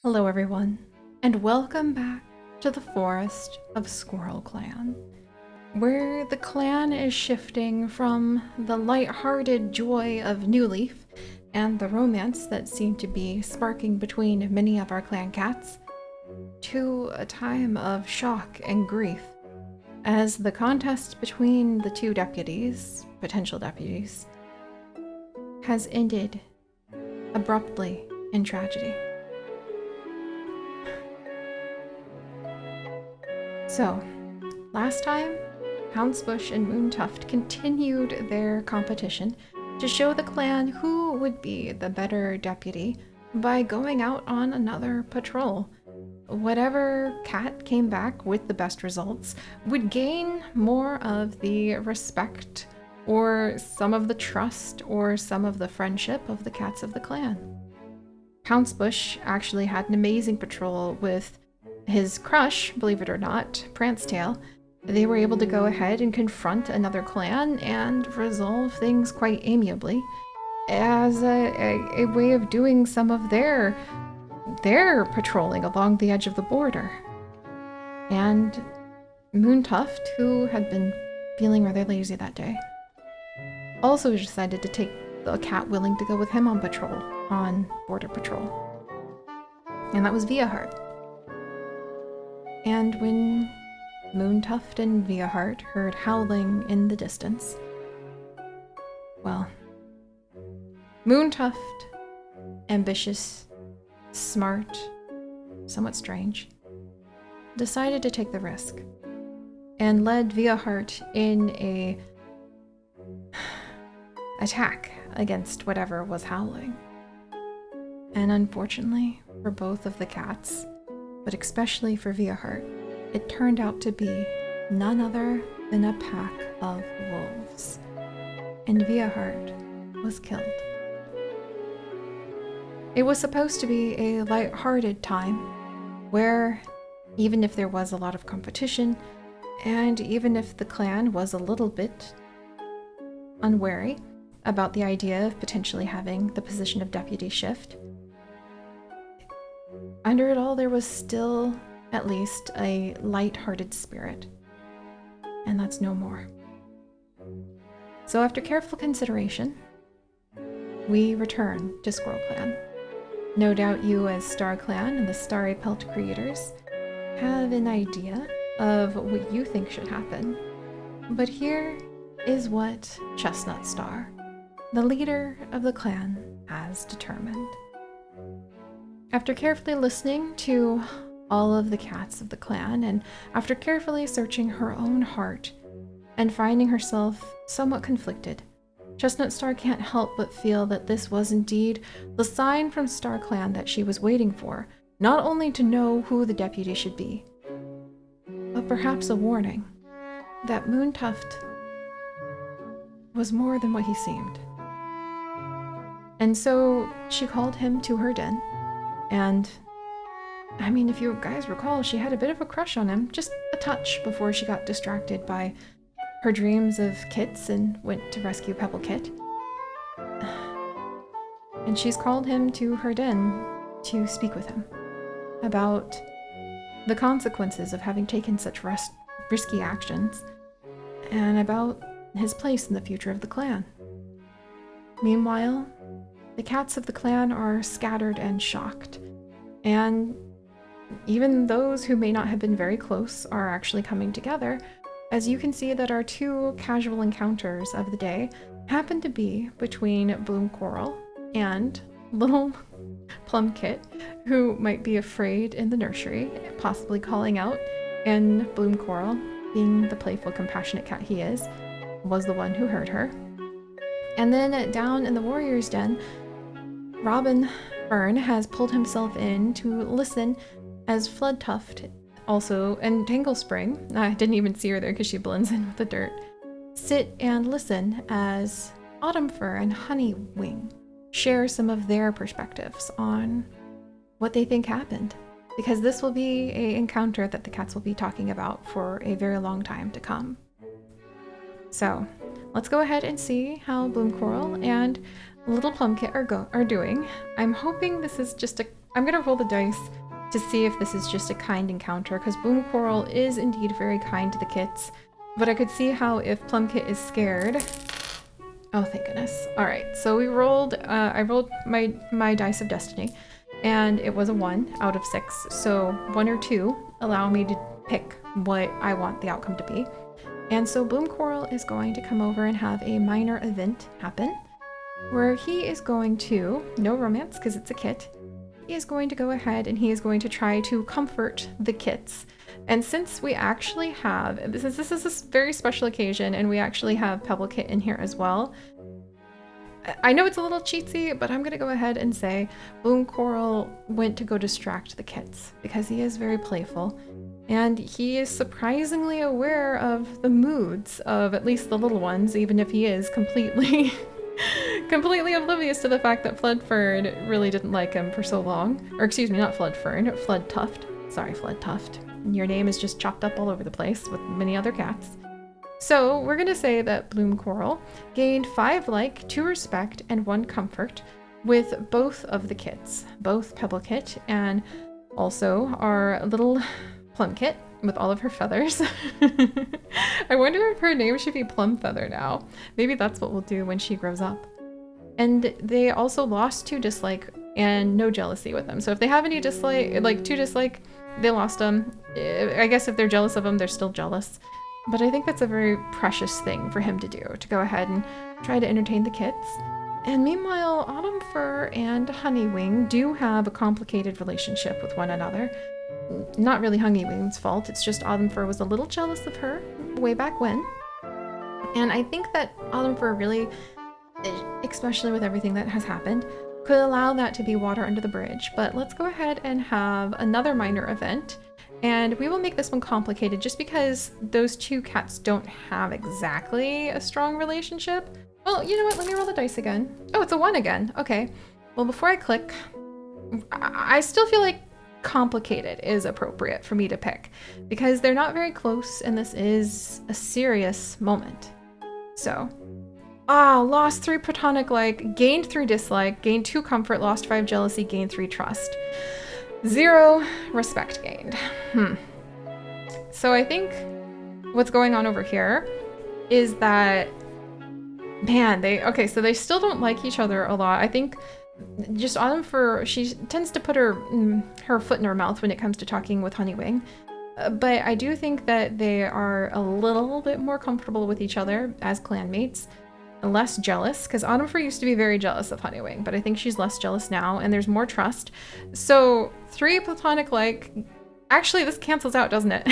Hello everyone, and welcome back to the forest of Squirrel Clan, where the clan is shifting from the light-hearted joy of New Leaf and the romance that seemed to be sparking between many of our clan cats, to a time of shock and grief, as the contest between the two deputies, potential deputies, has ended abruptly in tragedy. So, last time, Houndsbush and Moontuft continued their competition to show the clan who would be the better deputy by going out on another patrol. Whatever cat came back with the best results would gain more of the respect or some of the trust or some of the friendship of the cats of the clan. Houndsbush actually had an amazing patrol with his crush, believe it or not, Prancetail. They were able to go ahead and confront another clan and resolve things quite amiably as a way of doing some of their patrolling along the edge of the border. And Moontuft, who had been feeling rather lazy that day, also decided to take a cat willing to go with him on border patrol. And that was Viaheart. And when Moontuft and Viaheart heard howling in the distance, well, Moontuft, ambitious, smart, somewhat strange, decided to take the risk and led Viaheart in a attack against whatever was howling. And unfortunately for both of the cats, but especially for Viaheart, it turned out to be none other than a pack of wolves. And Viaheart was killed. It was supposed to be a light-hearted time, where even if there was a lot of competition, and even if the clan was a little bit unwary about the idea of potentially having the position of deputy shift, under it all, there was still at least a light-hearted spirit, and that's no more. So after careful consideration, we return to Squirrel Clan. No doubt you, as Star Clan and the Starry Pelt creators, have an idea of what you think should happen. But here is what Chestnut Star, the leader of the clan, has determined. After carefully listening to all of the cats of the clan, and after carefully searching her own heart and finding herself somewhat conflicted, Chestnut Star can't help but feel that this was indeed the sign from Star Clan that she was waiting for, not only to know who the deputy should be, but perhaps a warning that Moontuft was more than what he seemed. And so she called him to her den. And, I mean, if you guys recall, she had a bit of a crush on him, just a touch, before she got distracted by her dreams of kits and went to rescue Pebble Kit. And she's called him to her den to speak with him about the consequences of having taken such risky actions, and about his place in the future of the clan. Meanwhile, the cats of the clan are scattered and shocked, and even those who may not have been very close are actually coming together, as you can see that our two casual encounters of the day happen to be between Bloom Coral and little Plum Kit, who might be afraid in the nursery, possibly calling out, and Bloom Coral, being the playful, compassionate cat he is, was the one who heard her. And then down in the warrior's den, Robin Fern has pulled himself in to listen as Floodtuft also, and Tangle Spring, I didn't even see her there because she blends in with the dirt, sit and listen as Autumn Fur and Honeywing share some of their perspectives on what they think happened, because this will be an encounter that the cats will be talking about for a very long time to come. So let's go ahead and see how Bloom Coral and Little Plum Kit are doing. I'm hoping this is just a I'm gonna roll the dice to see if this is just a kind encounter, because Boom Coral is indeed very kind to the kits. But I could see how if Plumkit is scared. Oh, thank goodness. All right, so we rolled, I rolled my dice of destiny, and it was a 1 out of 6. So 1 or 2 allow me to pick what I want the outcome to be. And so Bloom Coral is going to come over and have a minor event happen, where he is going to, no romance because it's a kit, he is going to go ahead and he is going to try to comfort the kits. And since we actually have, since this is a very special occasion and we actually have Pebble Kit in here as well, I know it's a little cheatsy, but I'm gonna go ahead and say Bloom Coral went to go distract the kits because he is very playful and he is surprisingly aware of the moods of at least the little ones, even if he is completely completely oblivious to the fact that Floodfern really didn't like him for so long. Or excuse me, not Floodfern, Floodtuft. Sorry, Floodtuft. Your name is just chopped up all over the place with many other cats. So we're gonna say that Bloom Coral gained 5 like, 2 respect, and 1 comfort with both of the kits, both Pebble Kit and also our little Plum Kit with all of her feathers. I wonder if her name should be Plum Feather now. Maybe that's what we'll do when she grows up. And they also lost 2 dislike and no jealousy with them. So if they have any dislike, like 2 dislike, they lost them. I guess if they're jealous of them, they're still jealous. But I think that's a very precious thing for him to do, to go ahead and try to entertain the kits. And meanwhile, Autumn Fur and Honeywing do have a complicated relationship with one another. Not really Honeywing's fault, it's just Autumn Fur was a little jealous of her way back when. And I think that Autumn Fur really, especially with everything that has happened, could allow that to be water under the bridge. But let's go ahead and have another minor event. And we will make this one complicated just because those 2 cats don't have exactly a strong relationship. Well, you know what? Let me roll the dice again. Oh, it's a 1 again. Okay. Well, before I click, I still feel like complicated is appropriate for me to pick because they're not very close and this is a serious moment. So, lost 3 platonic like, gained 3 dislike, gained 2 comfort, lost 5 jealousy, gained 3 trust. 0 respect gained. So I think what's going on over here is that, man, so they still don't like each other a lot. I think just Autumn Fur, she tends to put her foot in her mouth when it comes to talking with Honeywing. But I do think that they are a little bit more comfortable with each other as clanmates. Less jealous, because Autumn Fur used to be very jealous of Honeywing, but I think she's less jealous now, and there's more trust. So 3 platonic like, actually this cancels out, doesn't it?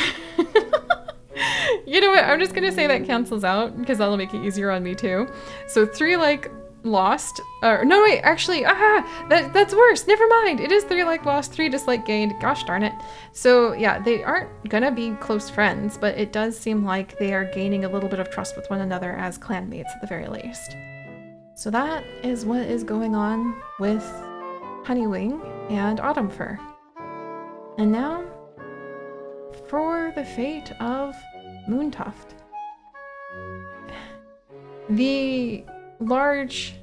You know what, I'm just gonna say that cancels out, because that'll make it easier on me too. So 3 like lost, no wait, actually, that's worse, never mind. It is 3 like lost, 3 dislike gained, gosh darn it. So yeah, they aren't gonna be close friends, but it does seem like they are gaining a little bit of trust with one another as clanmates at the very least. So that is what is going on with Honeywing and Autumn Fur. And now for the fate of Moontuft. The large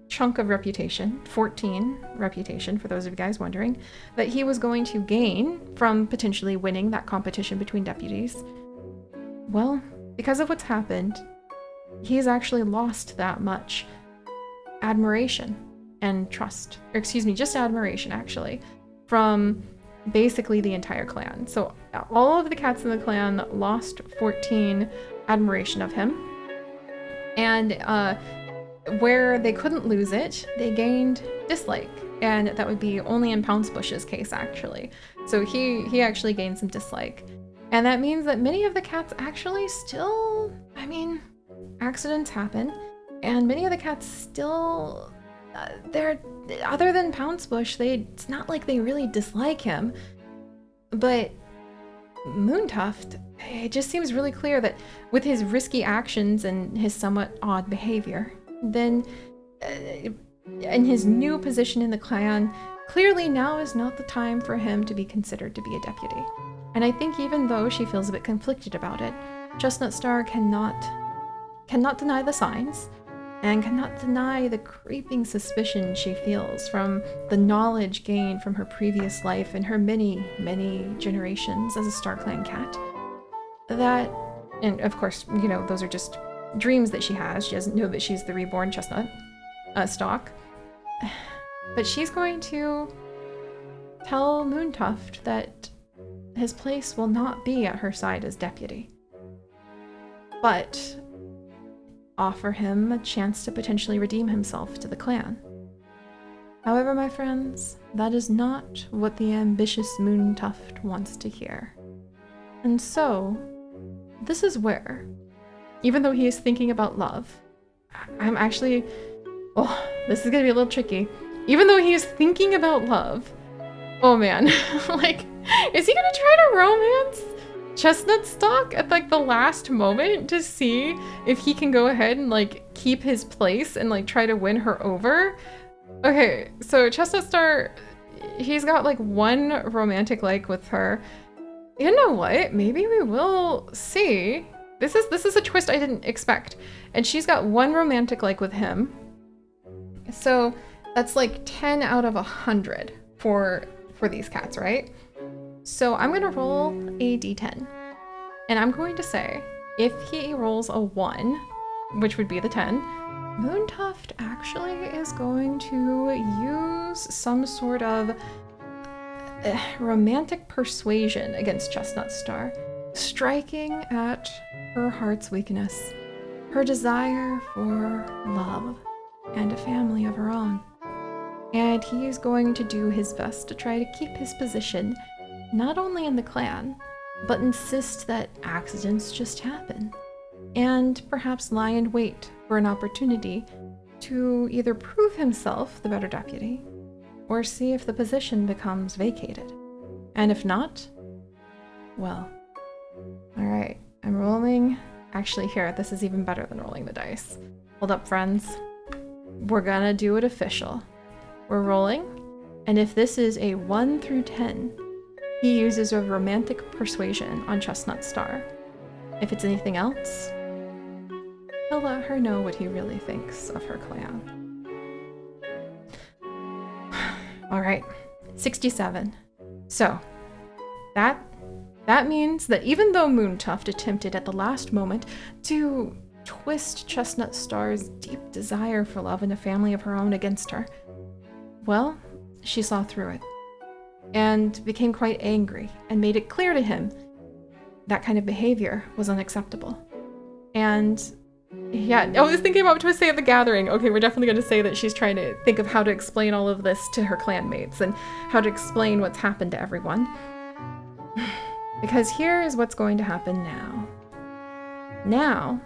chunk of reputation, 14 reputation for those of you guys wondering, that he was going to gain from potentially winning that competition between deputies. Well, because of what's happened, he's actually lost that much admiration and trust, or excuse me, just admiration actually, from basically the entire clan. So all of the cats in the clan lost 14 admiration of him, and where they couldn't lose it, they gained dislike, and that would be only in Pouncebush's case actually. So he actually gained some dislike, and that means that many of the cats actually still, I mean, accidents happen, and many of the cats still, they're, other than Pouncebush, it's not like they really dislike him, but Moontuft, it just seems really clear that with his risky actions and his somewhat odd behavior, then in his new position in the clan, clearly now is not the time for him to be considered to be a deputy. And I think even though she feels a bit conflicted about it, Chestnut Star cannot deny the signs, and cannot deny the creeping suspicion she feels from the knowledge gained from her previous life and her many, many generations as a StarClan cat. That, and of course, you know, those are just dreams that she has. She doesn't know that she's the reborn chestnut stalk. But she's going to tell Moontuft that his place will not be at her side as deputy, but offer him a chance to potentially redeem himself to the clan. However, my friends, that is not what the ambitious Moontuft wants to hear. And so, this is where, even though he is thinking about love, I'm actually, oh, this is gonna be a little tricky. Even though he is thinking about love, oh man, like, is he gonna try to romance Chestnut Stalk at like the last moment to see if he can go ahead and like keep his place and like try to win her over? Okay, so Chestnut Star, he's got like one romantic like with her. You know what? Maybe we will see. This is a twist I didn't expect. And she's got one romantic like with him. So that's like 10 out of 100 for these cats, right? So I'm gonna roll a d10. And I'm going to say, if he rolls a 1, which would be the 10, Moontuft actually is going to use some sort of romantic persuasion against Chestnut Star, striking at her heart's weakness, her desire for love and a family of her own. And he is going to do his best to try to keep his position, not only in the clan, but insist that accidents just happen, and perhaps lie in wait for an opportunity to either prove himself the better deputy, or see if the position becomes vacated. And if not, well, alright, I'm rolling. Actually, here, this is even better than rolling the dice. Hold up, friends. We're gonna do it official. We're rolling, and if this is a 1 through 10, he uses a romantic persuasion on Chestnut Star. If it's anything else, he'll let her know what he really thinks of her clan. Alright, 67. So, that means that even though Moontuft attempted at the last moment to twist Chestnut Star's deep desire for love and a family of her own against her, well, she saw through it and became quite angry and made it clear to him that kind of behavior was unacceptable. And yeah, I was thinking about what to say at the gathering. Okay, we're definitely going to say that she's trying to think of how to explain all of this to her clanmates and how to explain what's happened to everyone. Because here is what's going to happen now. Now,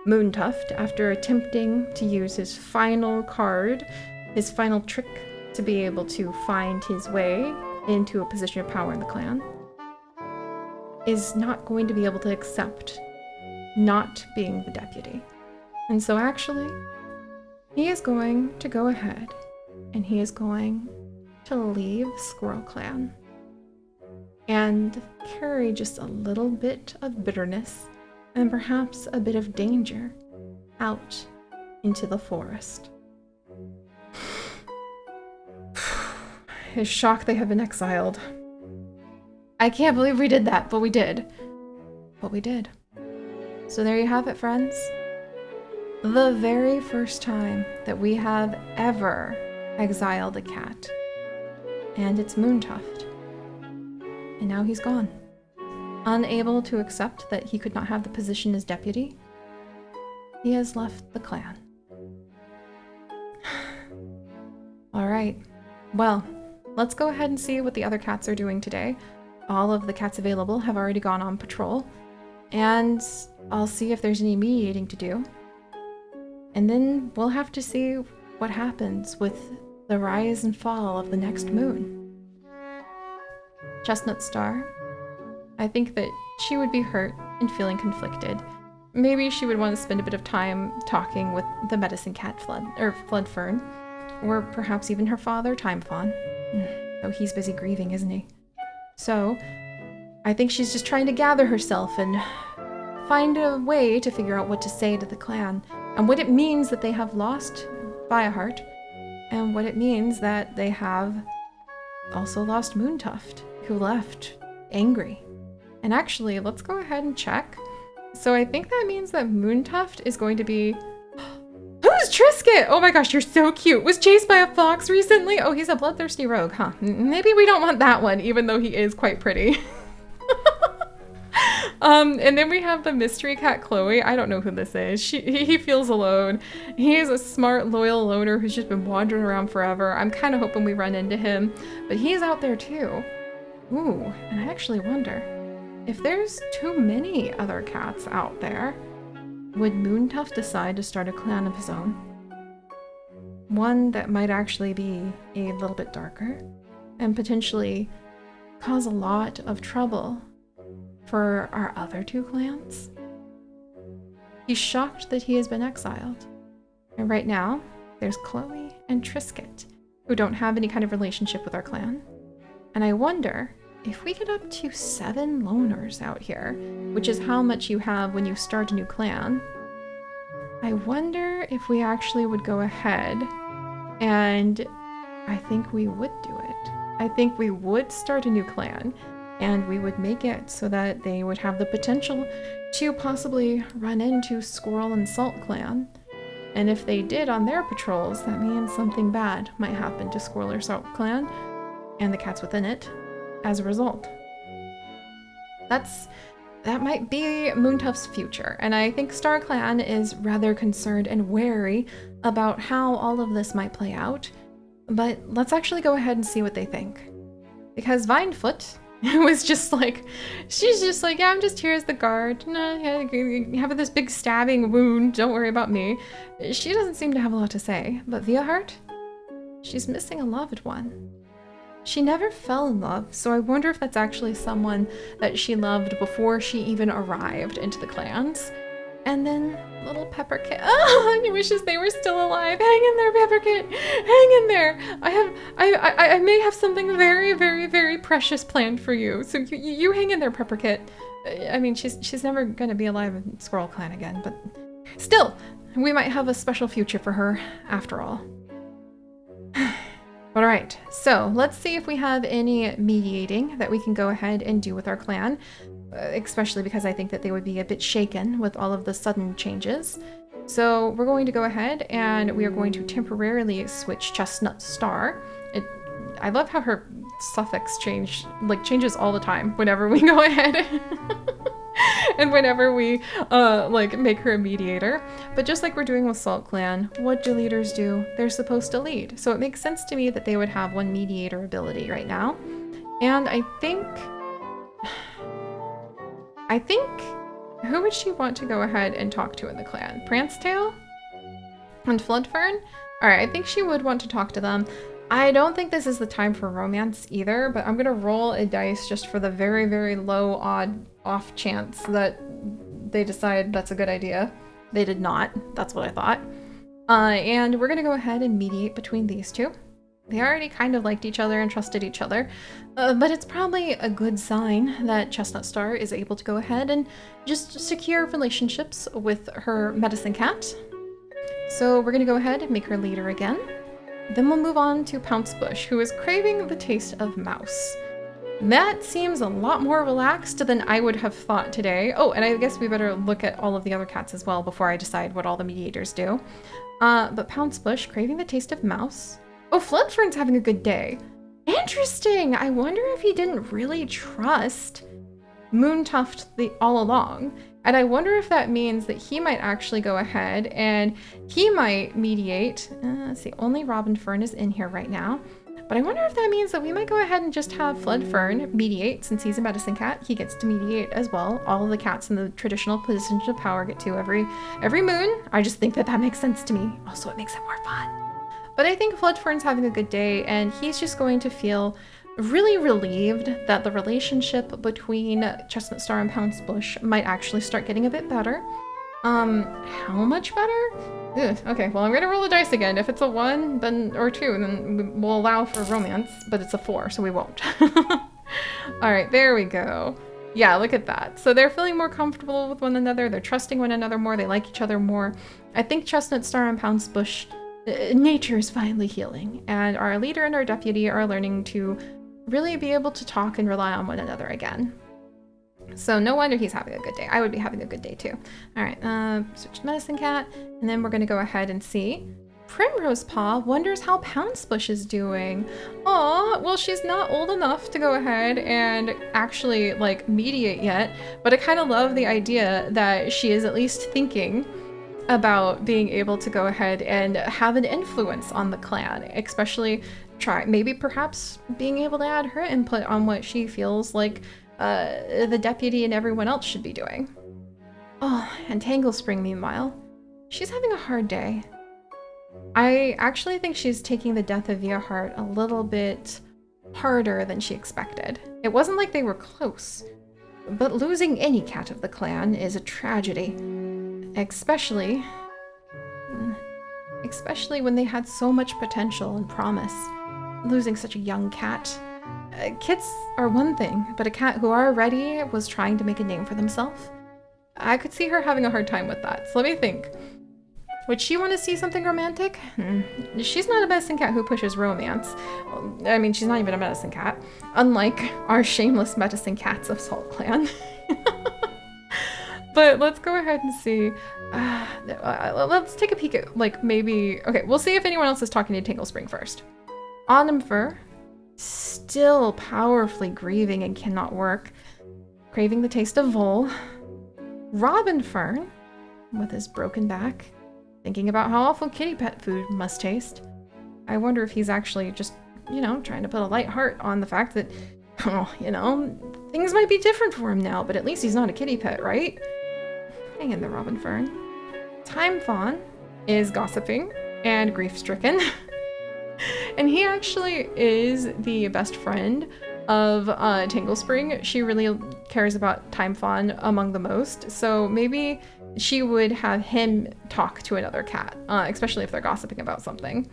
Moontuft, after attempting to use his final card, his final trick to be able to find his way into a position of power in the clan, is not going to be able to accept not being the deputy. And so actually, he is going to go ahead and he is going to leave Squirrel Clan and carry just a little bit of bitterness and perhaps a bit of danger out into the forest. His shock they have been exiled. I can't believe we did that, but we did. But we did. So there you have it, friends. The very first time that we have ever exiled a cat. And it's Moontuft. And now he's gone. Unable to accept that he could not have the position as deputy, he has left the clan. Alright, well, let's go ahead and see what the other cats are doing today. All of the cats available have already gone on patrol, and I'll see if there's any mediating to do. And then we'll have to see what happens with the rise and fall of the next moon. Chestnut Star, I think that she would be hurt and feeling conflicted. Maybe she would want to spend a bit of time talking with the medicine cat Flood Fern, or perhaps even her father, Time Fawn. Though he's busy grieving, isn't he? So, I think she's just trying to gather herself and find a way to figure out what to say to the clan and what it means that they have lost Fireheart, and what it means that they have also lost Moontuft, who left angry. And actually, let's go ahead and check. So I think that means that Moontuft is going to be... Who's Trisket? Oh my gosh, you're so cute. Was chased by a fox recently? Oh, he's a bloodthirsty rogue, huh? Maybe we don't want that one, even though he is quite pretty. And then we have the mystery cat Chloe. I don't know who this is. He feels alone. He's a smart, loyal loner who's just been wandering around forever. I'm kind of hoping we run into him, but he's out there too. Ooh, and I actually wonder if there's too many other cats out there, would Moontuft decide to start a clan of his own? One that might actually be a little bit darker and potentially cause a lot of trouble for our other two clans? He's shocked that he has been exiled. And right now, there's Chloe and Trisket, who don't have any kind of relationship with our clan. And I wonder if we get up to 7 loners out here, which is how much you have when you start a new clan, I wonder if we actually would go ahead, and I think we would do it. I think we would start a new clan, and we would make it so that they would have the potential to possibly run into Squirrel and Salt clan. And if they did on their patrols, that means something bad might happen to Squirrel or Salt clan and the cats within it as a result. That might be Moontuft's future, and I think Star Clan is rather concerned and wary about how all of this might play out. But let's actually go ahead and see what they think. Because Vinefoot was just like, she's just like, yeah, I'm just here as the guard. No, yeah, have this big stabbing wound, don't worry about me. She doesn't seem to have a lot to say. But Viaheart, she's missing a loved one. She never fell in love, so I wonder if that's actually someone that she loved before she even arrived into the clans. And then little Pepperkit. Oh, he wishes they were still alive. Hang in there, Pepperkit. Hang in there. I may have something very, very, very precious planned for you. So you hang in there, Pepperkit. I mean, she's never gonna be alive in Squirrel Clan again, but still, we might have a special future for her after all. All right, so let's see if we have any mediating that we can go ahead and do with our clan, especially because I think that they would be a bit shaken with all of the sudden changes. So we're going to go ahead and we are going to temporarily switch Chestnut Star. I love how her suffix changes all the time whenever we go ahead and whenever we make her a mediator. But just like we're doing with Salt Clan, what do leaders do? They're supposed to lead. So it makes sense to me that they would have one mediator ability right now. And I think, who would she want to go ahead and talk to in the clan? Prancetail and Floodfern? All right, I think she would want to talk to them. I don't think this is the time for romance either, but I'm gonna roll a dice just for the very, very low odd off chance that they decide that's a good idea. They did not. That's what I thought. And we're gonna go ahead and mediate between these two. They already kind of liked each other and trusted each other, but it's probably a good sign that Chestnut Star is able to go ahead and just secure relationships with her medicine cat. So we're gonna go ahead and make her leader again. Then we'll move on to Pouncebush, who is craving the taste of mouse. That seems a lot more relaxed than I would have thought today. Oh, and I guess we better look at all of the other cats as well before I decide what all the mediators do. But Pouncebush, craving the taste of mouse. Oh, Floodfern's having a good day. Interesting! I wonder if he didn't really trust Moontuft all along. And I wonder if that means that he might actually go ahead and he might mediate. Let's see, only Robinfern is in here right now. But I wonder if that means that we might go ahead and just have Floodfern mediate. Since he's a medicine cat, he gets to mediate as well. All of the cats in the traditional positions of power get to every moon. I just think that makes sense to me. Also, it makes it more fun. But I think Floodfern's having a good day, and he's just going to feel really relieved that the relationship between Chestnut Star and Pouncebush might actually start getting a bit better. How much better? Ugh, okay, well, I'm gonna roll the dice again. If it's a 1 or 2, then we'll allow for romance, but it's a 4, so we won't. All right, there we go. Yeah, look at that. So they're feeling more comfortable with one another. They're trusting one another more. They like each other more. I think Chestnut Star and Pounce Bush, nature is finally healing, and our leader and our deputy are learning to really be able to talk and rely on one another again. So no wonder he's having a good day. I would be having a good day too. All right, switch to Medicine Cat, and then we're gonna go ahead and see. Primrose Paw wonders how Pounce Bush is doing. Aw, well, she's not old enough to go ahead and actually like mediate yet, but I kind of love the idea that she is at least thinking about being able to go ahead and have an influence on the clan, especially maybe perhaps being able to add her input on what she feels like the deputy and everyone else should be doing. Oh, and Tanglespring, meanwhile, she's having a hard day. I actually think she's taking the death of Viaheart a little bit harder than she expected. It wasn't like they were close, but losing any cat of the clan is a tragedy, especially when they had so much potential and promise. Losing such a young cat. Kids are one thing, but a cat who already was trying to make a name for themselves, I could see her having a hard time with that. So let me think. Would she want to see something romantic? She's not a medicine cat who pushes romance. I mean, she's not even a medicine cat, unlike our shameless medicine cats of Salt Clan. But let's go ahead and see. Let's take a peek at, like, maybe... Okay, we'll see if anyone else is talking to Tanglespring first. Autumn Fur, still powerfully grieving and cannot work, craving the taste of Vole. Robin Fern, with his broken back, thinking about how awful kitty pet food must taste. I wonder if he's actually just, you know, trying to put a light heart on the fact that, oh, you know, things might be different for him now, but at least he's not a kitty pet, right? Hang in there, Robin Fern. Time Fawn is gossiping and grief-stricken. And he actually is the best friend of Tanglespring. She really cares about Time Fawn among the most, so maybe she would have him talk to another cat, especially if they're gossiping about something.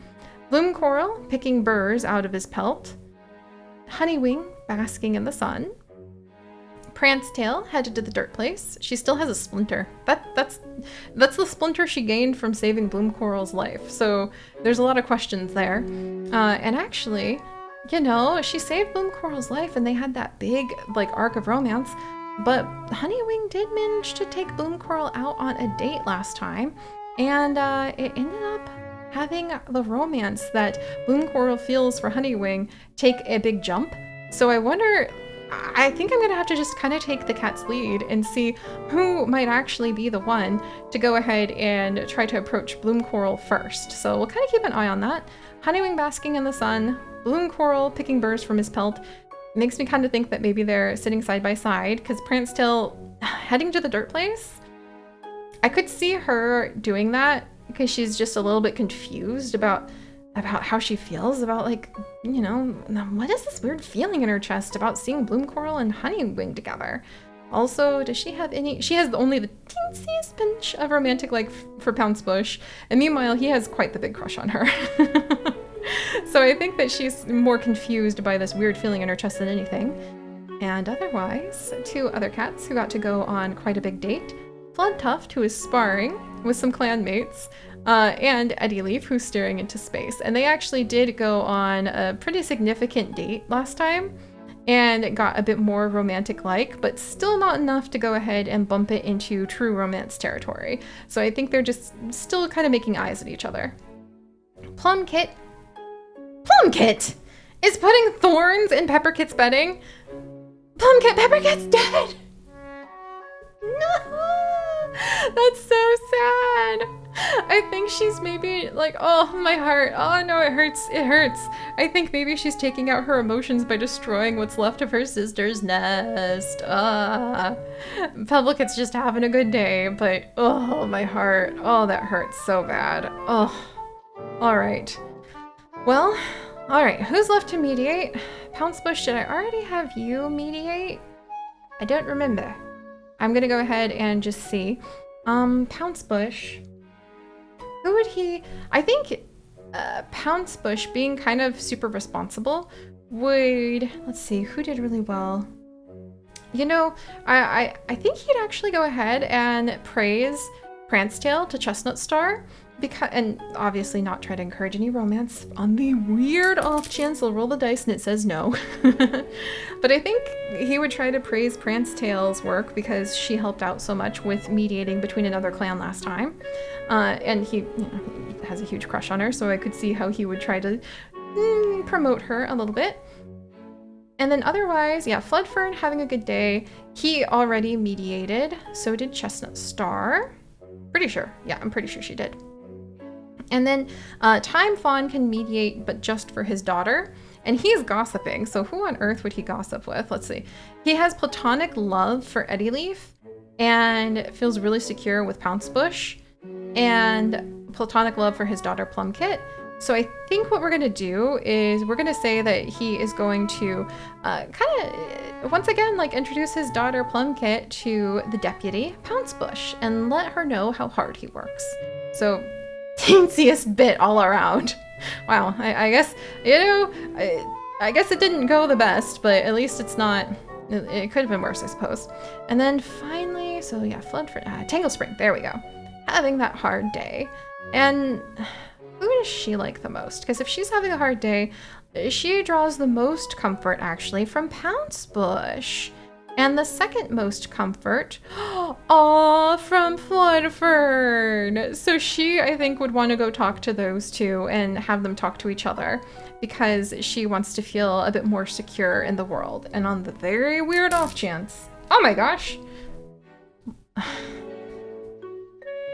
Bloom Coral picking burrs out of his pelt. Honeywing basking in the sun. Prancetail headed to the dirt place. She still has a splinter. That's the splinter she gained from saving Bloom Coral's life. So there's a lot of questions there. And actually, you know, she saved Bloom Coral's life and they had that big like arc of romance. But Honeywing did manage to take Bloom Coral out on a date last time, and it ended up having the romance that Bloom Coral feels for Honeywing take a big jump. So I wonder, I think I'm gonna have to just kind of take the cat's lead and see who might actually be the one to go ahead and try to approach Bloom Coral first. So we'll kind of keep an eye on that. Honeywing basking in the sun, Bloom Coral picking burrs from his pelt. Makes me kind of think that maybe they're sitting side by side, because Prancetail heading to the dirt place, I could see her doing that because she's just a little bit confused about how she feels about, like, you know, what is this weird feeling in her chest about seeing Bloom Coral and Honeywing together. Also, does she have any... She has only the teensiest pinch of romantic like for Pounce Bush, and meanwhile he has quite the big crush on her. So I think that she's more confused by this weird feeling in her chest than anything. And otherwise, two other cats who got to go on quite a big date. Floodtuft, who is sparring with some clan mates, and Eddie Leaf, who's staring into space. And they actually did go on a pretty significant date last time, and it got a bit more romantic-like, but still not enough to go ahead and bump it into true romance territory. So I think they're just still kind of making eyes at each other. Plumkit is putting thorns in Pepperkit's bedding. Pepperkit's dead! No! That's so sad. I think she's maybe like, oh, my heart. Oh no, it hurts. It hurts. I think maybe she's taking out her emotions by destroying what's left of her sister's nest. Pepperkit's just having a good day, but oh, my heart. Oh, that hurts so bad. Oh, all right. Well, all right, who's left to mediate? Pounce Bush, did I already have you mediate? I don't remember. I'm gonna go ahead and just see. Pounce Bush, who would he... I think Pounce Bush, being kind of super responsible, would... Let's see, who did really well? You know, I think he'd actually go ahead and praise Prancetail to Chestnut Star, and obviously not try to encourage any romance. On the weird off chance they'll roll the dice and it says no. But I think he would try to praise Prancetail's work because she helped out so much with mediating between another clan last time. And he has a huge crush on her, so I could see how he would try to promote her a little bit. And then otherwise, yeah, Floodfern having a good day. He already mediated, so did Chestnut Star. Pretty sure. Yeah, I'm pretty sure she did. And then Time Fawn can mediate, but just for his daughter. And he's gossiping, so who on earth would he gossip with? Let's see. He has platonic love for Eddie Leaf and feels really secure with Pounce Bush and platonic love for his daughter Plumkit. So I think what we're going to do is we're going to say that he is going to once again, like, introduce his daughter Plumkit to the deputy Pounce Bush and let her know how hard he works. So teensiest bit all around. Wow, I guess, I guess it didn't go the best, but at least it's not, it could have been worse, I suppose. And then finally, so yeah, Tangle Spring, there we go. Having that hard day. And who does she like the most? Because if she's having a hard day, she draws the most comfort actually from Pounce Bush. And the second most comfort, from Floodfern. So she, I think, would want to go talk to those two and have them talk to each other because she wants to feel a bit more secure in the world. And on the very weird off chance, oh my gosh.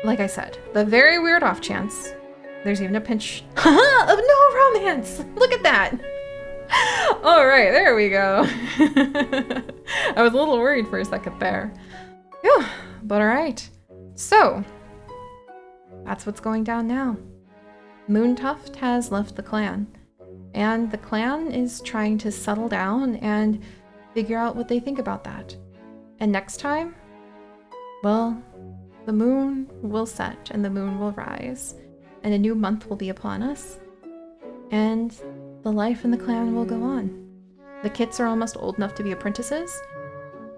Like I said, the very weird off chance, there's even a pinch of no romance. Look at that. All right, there we go. I was a little worried for a second there. Whew, but all right. So that's what's going down now. Moontuft has left the clan, and the clan is trying to settle down and figure out what they think about that. And next time, well, the moon will set and the moon will rise, and a new month will be upon us, and the life in the clan will go on. The kits are almost old enough to be apprentices.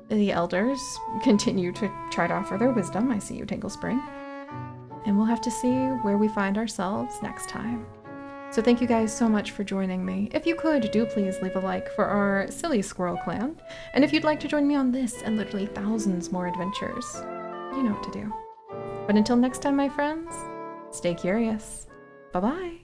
The elders continue to try to offer their wisdom. I see you, Tangle Spring. And we'll have to see where we find ourselves next time. So thank you guys so much for joining me. If you could, do please leave a like for our silly squirrel clan. And if you'd like to join me on this and literally thousands more adventures, you know what to do. But until next time, my friends, stay curious. Bye-bye.